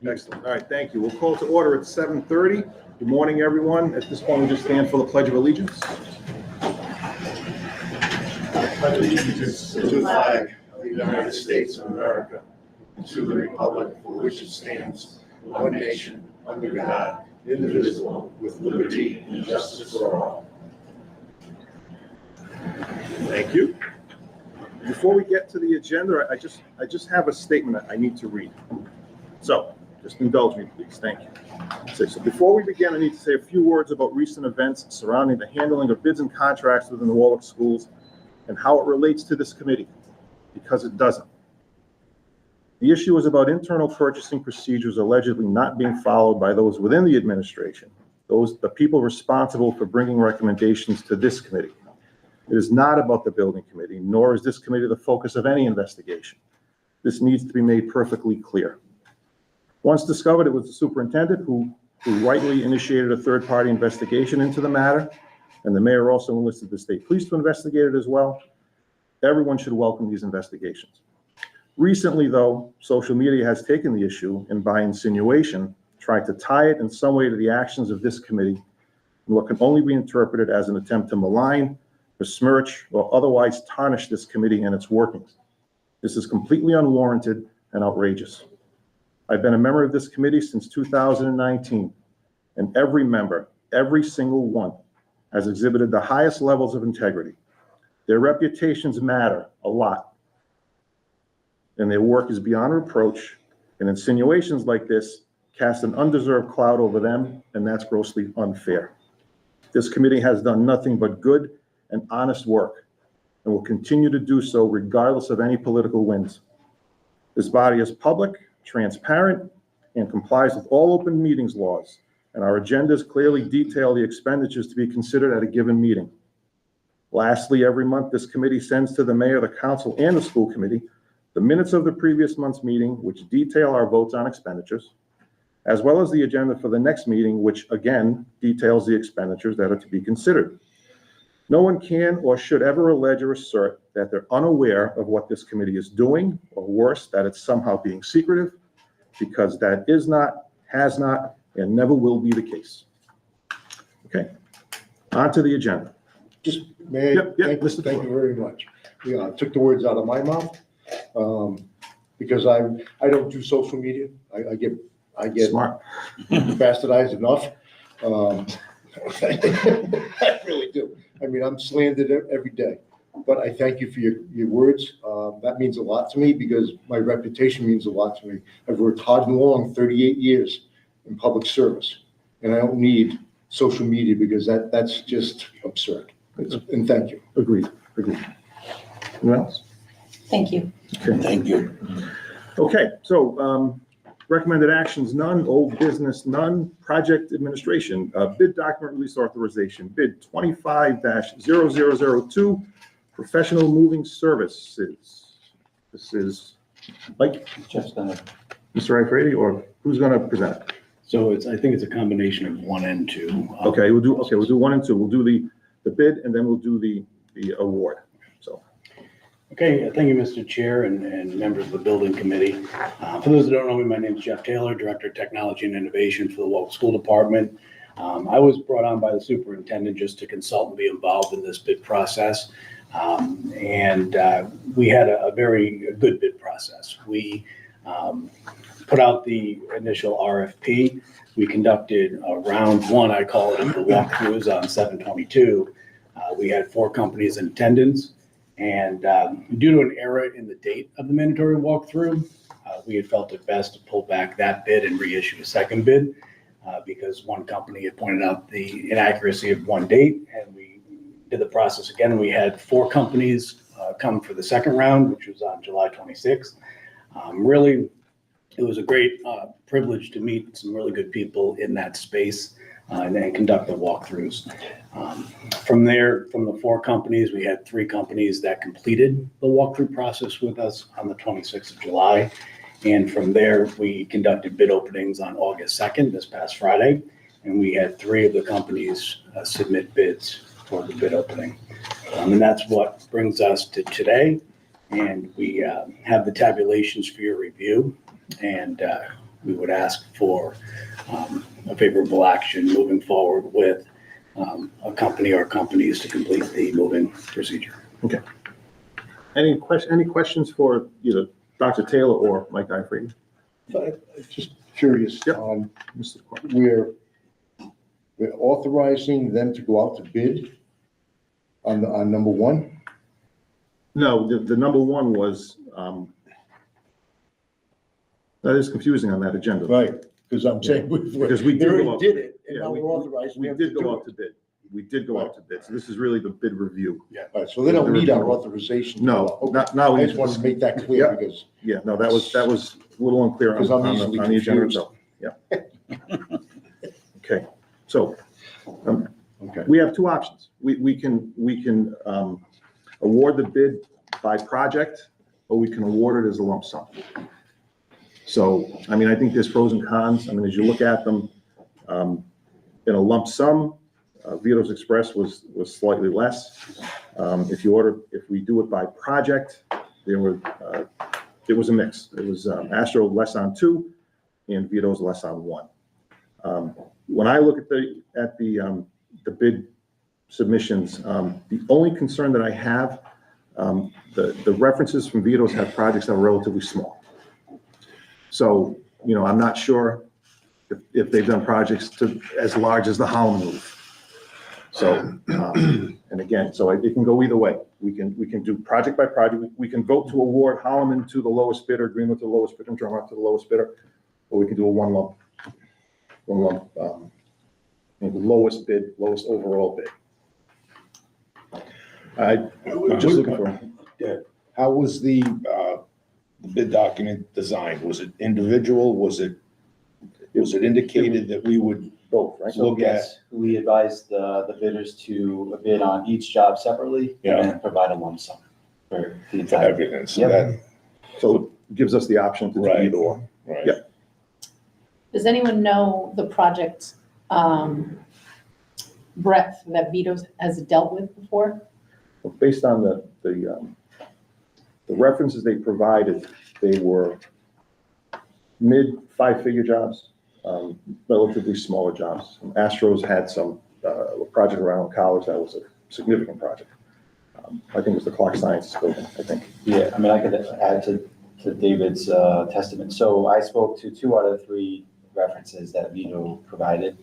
Excellent. All right, thank you. We'll call to order at 7:30. Good morning, everyone. At this point, we just stand for the Pledge of Allegiance. Pledge allegiance to the flag of the United States of America and to the republic for which it stands, one nation, under God, indivisible, with liberty and justice for all. Thank you. Before we get to the agenda, I just have a statement that I need to read. So, just indulge me, please. Thank you. So before we begin, I need to say a few words about recent events surrounding the handling of bids and contracts within the Warwick schools and how it relates to this committee, because it doesn't. The issue is about internal purchasing procedures allegedly not being followed by those within the administration, the people responsible for bringing recommendations to this committee. It is not about the building committee, nor is this committee the focus of any investigation. This needs to be made perfectly clear. Once discovered, it was the superintendent who rightly initiated a third-party investigation into the matter, and the mayor also enlisted the state police to investigate it as well. Everyone should welcome these investigations. Recently, though, social media has taken the issue and by insinuation tried to tie it in some way to the actions of this committee in what can only be interpreted as an attempt to malign, besmirch, or otherwise tarnish this committee and its workings. This is completely unwarranted and outrageous. I've been a member of this committee since 2019, and every member, every single one, has exhibited the highest levels of integrity. Their reputations matter a lot, and their work is beyond reproach, and insinuations like this cast an undeserved cloud over them, and that's grossly unfair. This committee has done nothing but good and honest work, and will continue to do so regardless of any political winds. This body is public, transparent, and complies with all open meetings laws, and our agendas clearly detail the expenditures to be considered at a given meeting. Lastly, every month, this committee sends to the mayor, the council, and the school committee the minutes of the previous month's meeting, which detail our votes on expenditures, as well as the agenda for the next meeting, which again details the expenditures that are to be considered. No one can or should ever allege or assert that they're unaware of what this committee is doing, or worse, that it's somehow being secretive, because that is not, has not, and never will be the case. Okay, on to the agenda. Just may I, thank you very much. Yeah, I took the words out of my mouth because I don't do social media. I get Smart. bastardized enough. I really do. I mean, I'm slandered every day, but I thank you for your words. That means a lot to me because my reputation means a lot to me. I've worked hard and long, 38 years in public service, and I don't need social media because that's just absurd. And thank you. Agreed. Anyone else? Thank you. Okay. Thank you. Okay, so recommended actions, none. Old business, none. Project administration, bid document release authorization, bid 25-0002, professional moving services. This is Mike, Jeff's gonna. Mr. Ifredi, or who's going to present it? So I think it's a combination of 1 and 2. Okay, we'll do 1 and 2. We'll do the bid and then we'll do the award. So. Okay, thank you, Mr. Chair and members of the building committee. For those that don't know me, my name is Jeff Taylor, Director of Technology and Innovation for the Warwick School Department. I was brought on by the superintendent just to consult and be involved in this bid process. We had a very good bid process. We put out the initial RFP. We conducted round 1, I call it, of the walkthroughs on 7/22. We had 4 companies in attendance. And due to an error in the date of the mandatory walkthrough, we had felt it best to pull back that bid and reissue a second bid because one company had pointed out the inaccuracy of one date, and we did the process again. We had 4 companies come for the second round, which was on July 26th. Really, it was a great privilege to meet some really good people in that space and then conduct the walkthroughs. From there, from the 4 companies, we had 3 companies that completed the walkthrough process with us on the 26th of July. And from there, we conducted bid openings on August 2nd, this past Friday. And we had 3 of the companies submit bids for the bid opening. And that's what brings us to today. And we have the tabulations for your review, and we would ask for a favorable action moving forward with a company or companies to complete the move-in procedure. Okay. Any questions for either Dr. Taylor or Mike Iafredi? Just curious Yep. on Mr. Clark? we're authorizing them to go out to bid on number one? No, the number one was, that is confusing on that agenda. Right, because I'm saying Because we they did go already out. did it, and Yeah, now we're authorizing We them to did go do out to it. bid. We did go out to bid. So this is really the bid review. All right, so they don't need our authorization. to go No, out. Okay. not, now. I just wanted to make that clear Yeah. because, Yeah, no, that was a little unclear on Because I'm on easily the agenda confused. itself. Yeah. Okay, so okay, we have two options. We can award the bid by project, or we can award it as a lump sum. So, I mean, I think there's pros and cons. I mean, as you look at them, in a lump sum, Vito's Express was slightly less. If we do it by project, it was a mix. It was Astro less on 2 and Vito's less on 1. When I look at the bid submissions, the only concern that I have, the references from Vito's have projects that are relatively small. So, I'm not sure if they've done projects as large as the Holland roof. So, and again, so it can go either way. We can do project by project. We can vote to award Holloman to the lowest bidder, Greenwood to the lowest bidder, and Drummond to the lowest bidder, or we can do a one lump, lowest bid, lowest overall bid. I'm just looking for. How was the bid document designed? Was it individual? Was it indicated that we would Both, right? So- Look at- Yes, we advised the bidders to bid on each job separately Yeah. and then provide a lump sum for the for entire. everything? So Yep. that, So it gives us the option to do Right. either or. right. Yeah. Does anyone know the project breadth that Vito's has dealt with before? Based on the references they provided, they were mid 5-figure jobs, relatively smaller jobs. Astros had some a project around college that was a significant project. I think it was the Clark Science building, I think. Yeah, I mean, I could add to David's testament. So I spoke to 2 out of the 3 references that Vito provided.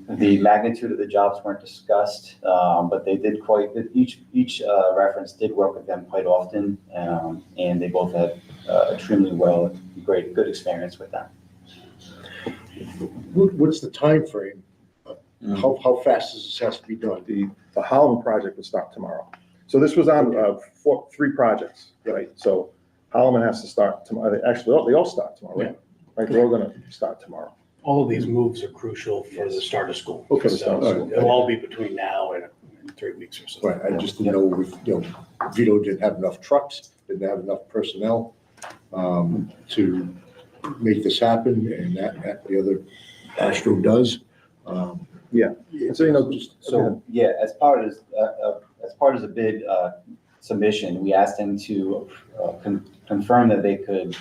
The magnitude of the jobs weren't discussed, but they did each reference did work with them quite often, and they both had extremely good experience with them. what's the time frame? How fast does this have to be done? The Holland project would start tomorrow. So this was on 3 projects, right? So Holloman has to start tomorrow. Actually, they all start tomorrow, right? Right, they're all gonna start tomorrow. All of these moves are crucial for the start of school. Okay, So start of school. it'll all be between now and 3 weeks or so. Right, I just didn't know if, Vito didn't have enough trucks, didn't have enough personnel to make this happen, and that the other Astro does. Yeah, and so, just, So, yeah, as part of the bid submission, we asked them to confirm that they could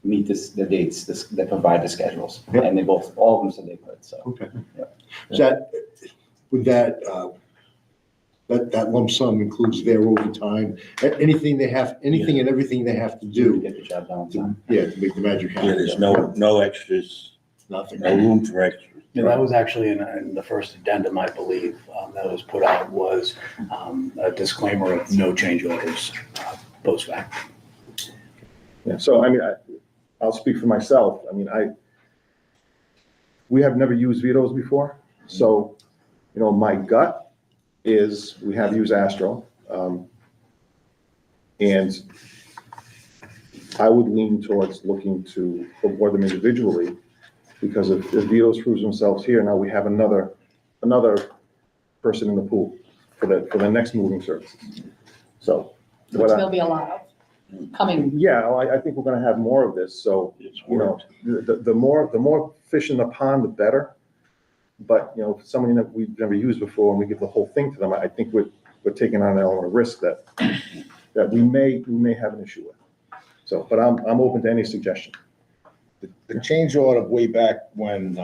meet the dates that provide the schedules. Yep. And all of them said they could, so. Okay. Yeah. Is would that lump sum includes their overtime, anything and everything they have to To do get the job done on to, time. to make the magic Yeah, happen? there's no extras, Nothing. no room for extras. Yeah, that was actually in the first addendum, I believe, that was put out was a disclaimer of no change orders post fact. yeah, so I mean, I'll speak for myself. I mean, we have never used Vito's before. So, my gut is we have used Astro. And I would lean towards looking to award them individually, because if Vito's proves themselves here, now we have another person in the pool for the next moving services. So, Which there'll be a lot of coming. yeah, I think we're gonna have more of this, so, It's you know, worked. the more fish in the pond, the better. But, for somebody that we've never used before, and we give the whole thing to them, I think we're taking on an element of risk that that we may have an issue with. So, but I'm open to any suggestion. The change order way back when, The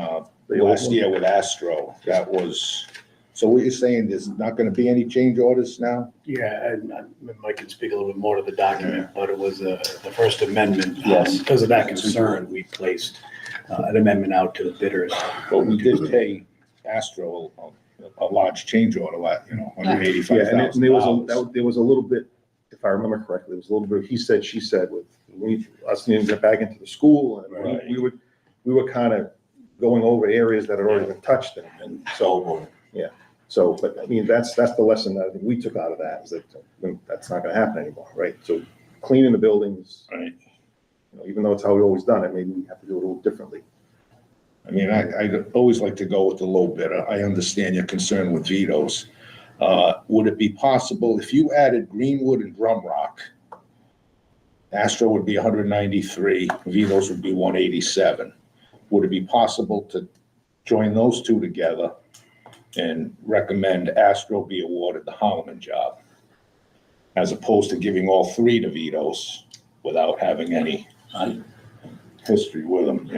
old last one? year with Astro, that was, so what you're saying, there's not gonna be any change orders now? Yeah, and Mike can speak a little bit more to the document, but it was the first amendment. Yes. Because of that concern, we placed an amendment out to the bidders. But we did pay Astro a large change order, $185,000. Yeah, and there was a little bit, if I remember correctly, it was a little bit of he said, she said with us needing to get back into the school, and Right. we were kind of going over areas that had already been touched, and so, yeah. So, but I mean, that's the lesson that I think we took out of that, is that that's not gonna happen anymore, right? So cleaning the buildings, Right. even though it's how we always done it, maybe we have to do it a little differently. I mean, I always like to go with the low bidder. I understand your concern with vetoes. Would it be possible, if you added Greenwood and Drumrock, Astro would be 193, vetoes would be 187. Would it be possible to join those two together and recommend Astro be awarded the Holloman job, as opposed to giving all three to vetoes without having any history with them?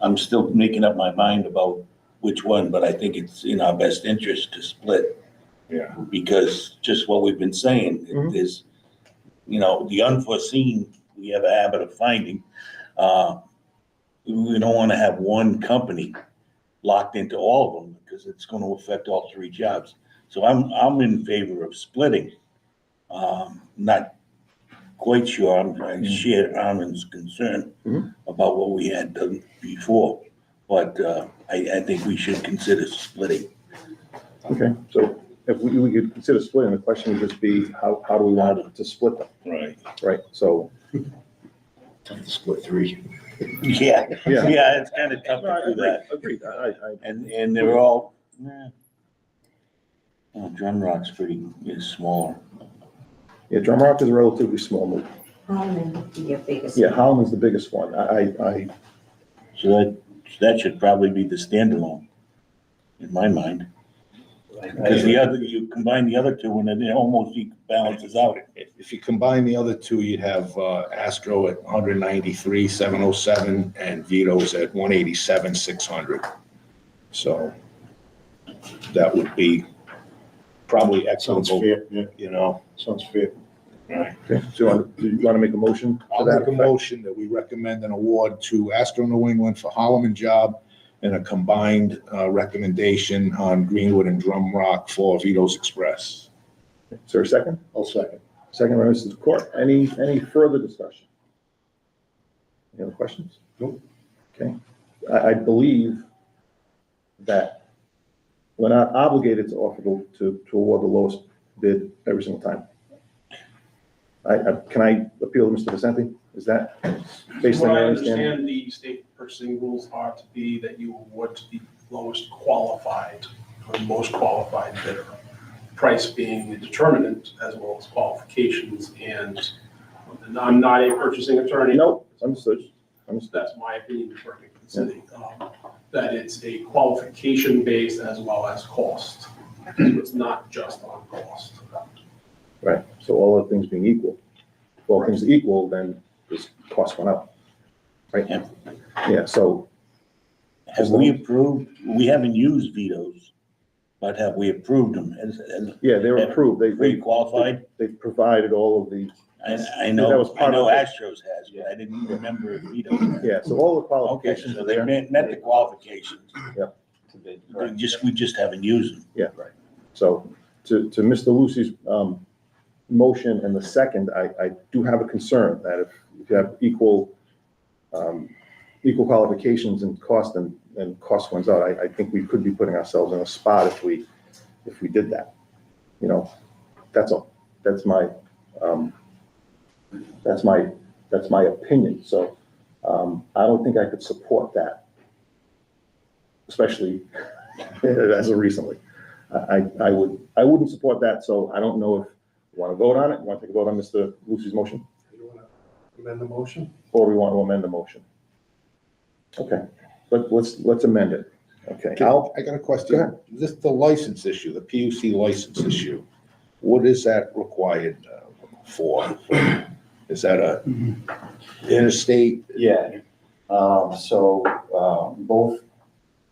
I'm still making up my mind about which one, but I think it's in our best interest to split, Yeah. because just what we've been saying, Mhm. is, the unforeseen, we have a habit of finding. We don't want to have one company locked into all of them, because it's going to affect all three jobs. So I'm in favor of splitting. Not quite sure, I share Armin's concern Mhm. about what we had done before, but I think we should consider splitting. Okay, so if we could consider splitting, the question would just be, how do we want to split them, Right. right? So, Time to split three. Yeah, Yeah. yeah, it's kind of tough no, I to do that. agree, And they're all, Drum Rock's is smaller. yeah, Drum Rock is a relatively small move. Holman would be your biggest. Yeah, Holman's the biggest one. So that should probably be the standalone, in my mind. Because you combine the other two and it almost balances out. If you combine the other two, you'd have Astro at 193, 707, and Vito's at 187, 600. So that would be probably Sounds equitable, fair, yeah, sounds fair. Right. Okay, so do you want to make a motion to I'll that make a effect? motion that we recommend an award to Astro New England for Holloman job and a combined recommendation on Greenwood and Drum Rock for Vito's Express. Is there a second? I'll second. Second by Mr. Court. Any further discussion? Any other questions? Nope. Okay. I believe that we're not obligated to offer to award the lowest bid every single time. Can I appeal to Mr. Vicente? Is that based on What I your understanding? understand, the state purchasing rules are to be that you award to the lowest qualified or most qualified bidder. Price being the determinant as well as qualifications, and I'm not a purchasing attorney. Nope, understood. That's my opinion before I make the city, that it's a qualification based as well as cost. So it's not just on cost. Right, so all other things being equal, if all things equal, then this cost went up. Right? Yeah. Yeah, so, Have we approved, we haven't used vetoes, but have we approved them? yeah, they were approved, They qualified? they provided all of the, I know, That was part of it. Astros has, but I didn't remember if vetoes had. yeah, so all the Okay, qualifications so are they there. met the qualifications. To bid, correct. We just haven't used them. Yeah, right. So to Mr. Lucy's motion and the second, I do have a concern that if you have equal qualifications and cost and cost wins out, I think we could be putting ourselves in a spot if we did that. That's all. That's my opinion. So I don't think I could support that, especially as of recently. I wouldn't support that, so I don't know if you want to vote on it, you want to take a vote on Mr. Lucy's motion, You want to amend the motion? or we want to amend the motion? Okay, let's amend it. Okay, I got a question. Go ahead. This, the license issue, the PUC license issue. What is that required for? Is that a interstate? Yeah,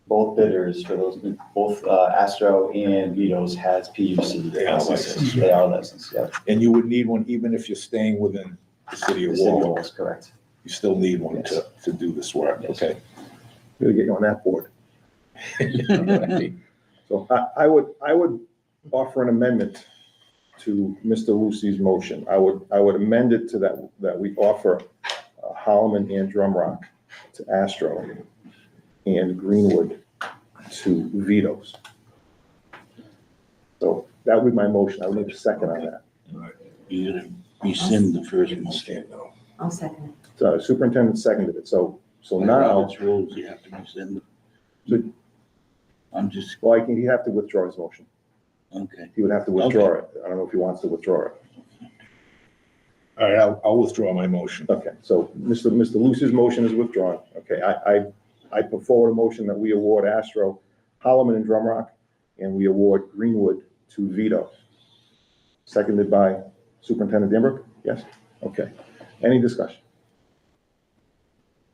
both bidders for those, both Astro and Vito's has PUC. They are licensed. They are licensed, yeah. And you would need one even if you're staying within the city The of city Warwick? walls, correct. You still need one Yes. to do this work, Yes. okay? Gotta get you on that board. Right. So I would offer an amendment to Mr. Lucy's motion. I would amend it to that we offer Holloman and Drumrock to Astro and Greenwood to Vito's. So that would be my motion. I would need a second on that. You gotta rescind the first motion. I'll second it. So superintendent seconded it. So now, Robert's rules, you have to rescind them. I'm just, well, he'd have to withdraw his motion. okay. He would have to withdraw it. I don't know if he wants to withdraw it. All right, I'll withdraw my motion. Okay, so Mr. Luce's motion is withdrawn. Okay, I put forward a motion that we award Astro, Holloman and Drumrock, and we award Greenwood to Vito. Seconded by Superintendent Denbrook? Yes? Okay. Any discussion?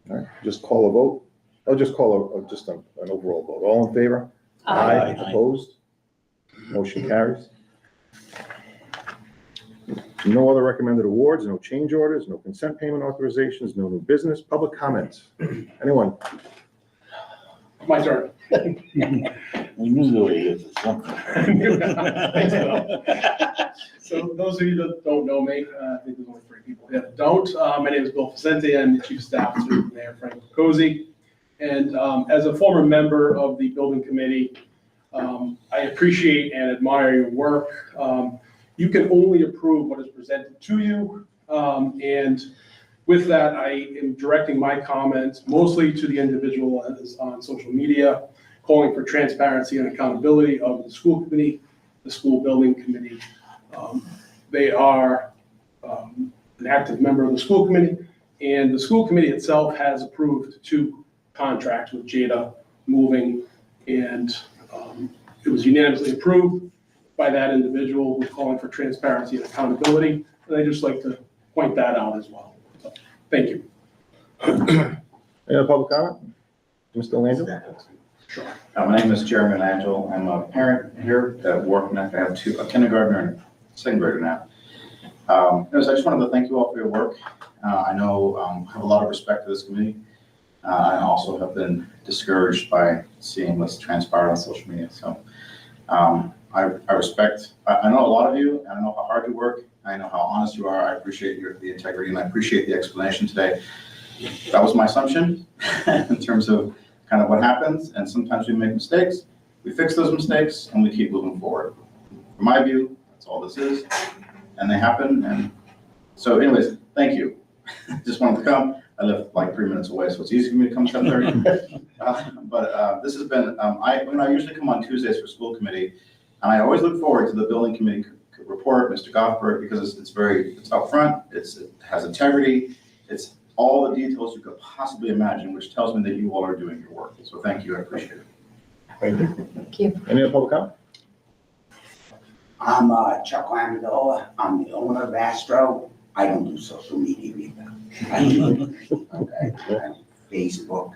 All right, just call a vote. I'll just call just an overall vote. All in favor? Aye. Opposed? Motion carries. No other recommended awards, no change orders, no consent payment authorizations, no new business, public comments. Anyone? My turn. We knew there was something. Thanks, Bill. So those of you that don't know me, I think there's only 3 people here that don't. My name is Bill Facente. I'm the Chief of Staff to Mayor Frank Cozy. And as a former member of the building committee, I appreciate and admire your work. You can only approve what is presented to you. And with that, I am directing my comments mostly to the individual on social media, calling for transparency and accountability of the school committee, the school building committee. They are an active member of the school committee, and the school committee itself has approved 2 contracts with Jada Moving, and it was unanimously approved by that individual who's calling for transparency and accountability, and I'd just like to point that out as well. So, thank you. Any other public comment? Mr. Langell? Sure. My name is Jeremy Langell. I'm a parent here at Warwick. I have a kindergartner and a second grader now. Anyways, I just wanted to thank you all for your work. I know I have a lot of respect for this committee. I also have been discouraged by seeing what's transpired on social media. So I respect, I know a lot of you, and I know how hard you work. I know how honest you are. I appreciate the integrity, and I appreciate the explanation today. That was my assumption in terms of kind of what happens, and sometimes we make mistakes. We fix those mistakes, and we keep moving forward. From my view, that's all this is, and they happen. And so anyways, thank you. Just wanted to come. I live like 3 minutes away, so it's easy for me to come 7:30. But this has been, I usually come on Tuesdays for school committee, and I always look forward to the building committee report, Mr. Goffberg, because it's upfront, it has integrity, it's all the details you could possibly imagine, which tells me that you all are doing your work. So thank you, I appreciate it. Thank you. Thank you. Any other public comment? I'm Chuck Lamadola. I'm the owner of Astro. I don't do social media either. I do it. Okay. I don't Facebook.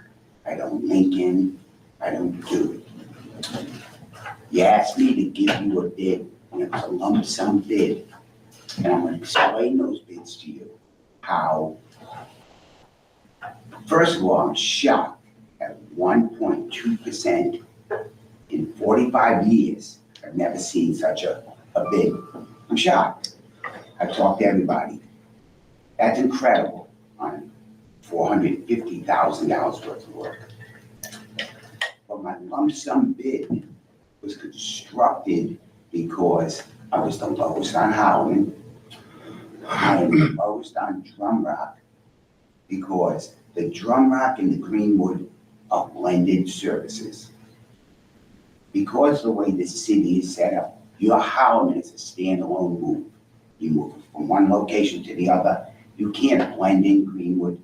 I don't LinkedIn. I don't do it. You asked me to give you a bid, and it was a lump sum bid. And I'm going to explain those bids to you. How, first of all, I'm shocked at 1.2% in 45 years. I've never seen such a bid. I'm shocked. I've talked to everybody. That's incredible on $450,000 worth of work. But my lump sum bid was constructed because I was the lowest on Howland. I am the lowest on Drumrock because the Drumrock and the Greenwood are blended services. Because the way the city is set up, your Howland is a standalone move. You move from one location to the other. You can't blend in Greenwood.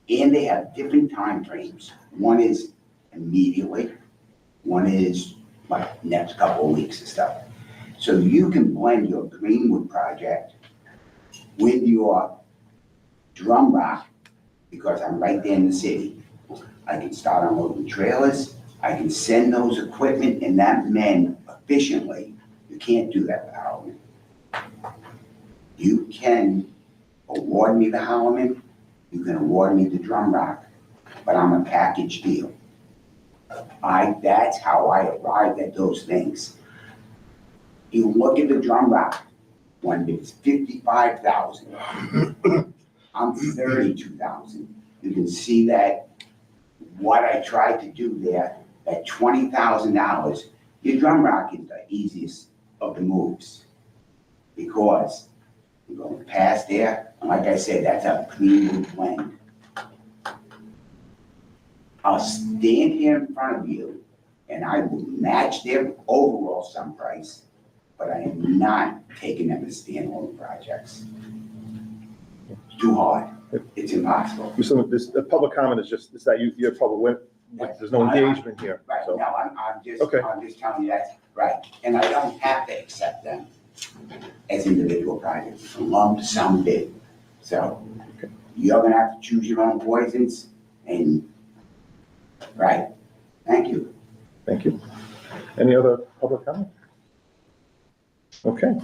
And they have different time frames. One is immediately. One is like next couple of weeks and stuff. So you can blend your Greenwood project with your drum rock, because I'm right there in the city. I can start unloading trailers, I can send those equipment and that men efficiently. You can't do that with Howland. You can award me the Howland, you can award me the drum rock, but I'm a package deal. That's how I arrived at those things. You look at the drum rock, one it's 55,000. I'm 32,000. You can see that what I tried to do there, at $20,000, your drum rock is the easiest of the moves. Because you're going past there, and like I said, that's a Greenwood blend. I'll stand here in front of you and I will match their overall sum price, but I am not taking them as standalone projects. It's too hard. It's impossible. So this, the public comment is just, is that you're public, there's no engagement here, Right, so. no, I'm just Okay. telling you that's right. And I don't have to accept them as individual projects, lump sum bid. So you're gonna have to choose your own poisons and, right, thank you. Thank you. Any other public comment? Okay.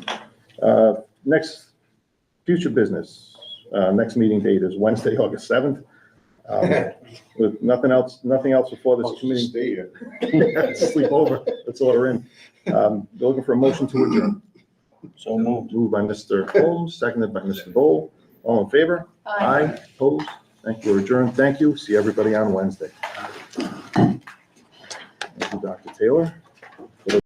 Next, future business. Next meeting date is Wednesday, August 7th. With nothing else before this I'll just committee. stay here. Sleep over. Let's order in. Looking for a motion to adjourn. So moved. Moved by Mr. Holmes, seconded by Mr. Dole. All in favor? Aye. Opposed? Thank you. We're adjourned. Thank you. See everybody on Wednesday. Thank you, Dr. Taylor.